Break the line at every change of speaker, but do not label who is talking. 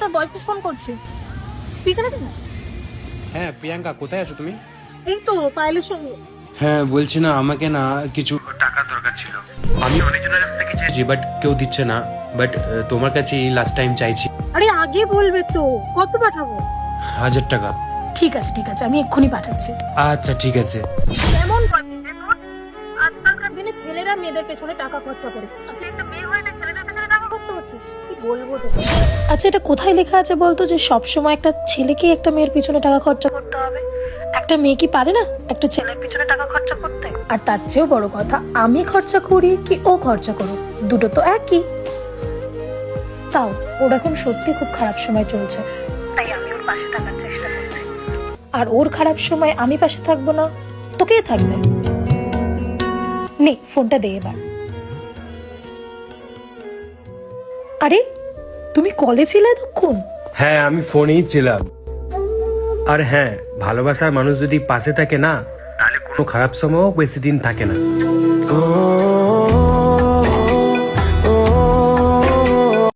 তোর boyfriend phone করছে, স্পিকারে দে না।
হ্যাঁ প্রিয়াঙ্কা, কোথায় আছো তুমি?
এই তো পায়েলের সঙ্গে।
হ্যাঁ বলছি না, আমাকে না কিছু টাকা দরকার ছিল। আমি অনেকজনের কাছ থেকে চেয়েছি বাট কেউ দিচ্ছে না। বাট তোমার কাছে লাস্ট টাইম চাইছি।
আরে আগে বলবে তো, কত পাঠাবো?
1000 টাকা।
ঠিক আছে আমি এক্ষুনি পাঠাচ্ছি।
আচ্ছা ঠিক আছে।
কেমন আজকালকার দিনে ছেলেরা মেয়েদের পেছনে টাকা খরচা করে, তুই একটা মেয়ে হয়ে না ছেলেদের পেছনে টাকা খরচা করছিস, কি বলবো তোকে। আচ্ছা এটা কোথায় লেখা আছে বলতো যে সব সময় একটা ছেলেকে একটা মেয়ের পিছনে টাকা খরচা করতে হবে? একটা মেয়ে কি পারে না একটা ছেলের পিছনে টাকা খরচা করতে? আর তার চেয়েও বড় কথা, আমি খরচা করি কি ও খরচা করুক, দুটো তো একই। তাও ওর এখন সত্যি খুব খারাপ সময় চলছে, তাই আমি ওর পাশে থাকার চেষ্টা করছি। আর ওর খারাপ সময় আমি পাশে থাকবো না তো কে থাকবে? নে ফোনটা দে এবার। আরে তুমি কলে ছিলে এতক্ষণ?
হ্যাঁ আমি ফোনেই ছিলাম। আর হ্যাঁ, ভালোবাসার মানুষ যদি পাশে থাকে না, তাহলে কোনো খারাপ সময়ও বেশি দিন থাকে না।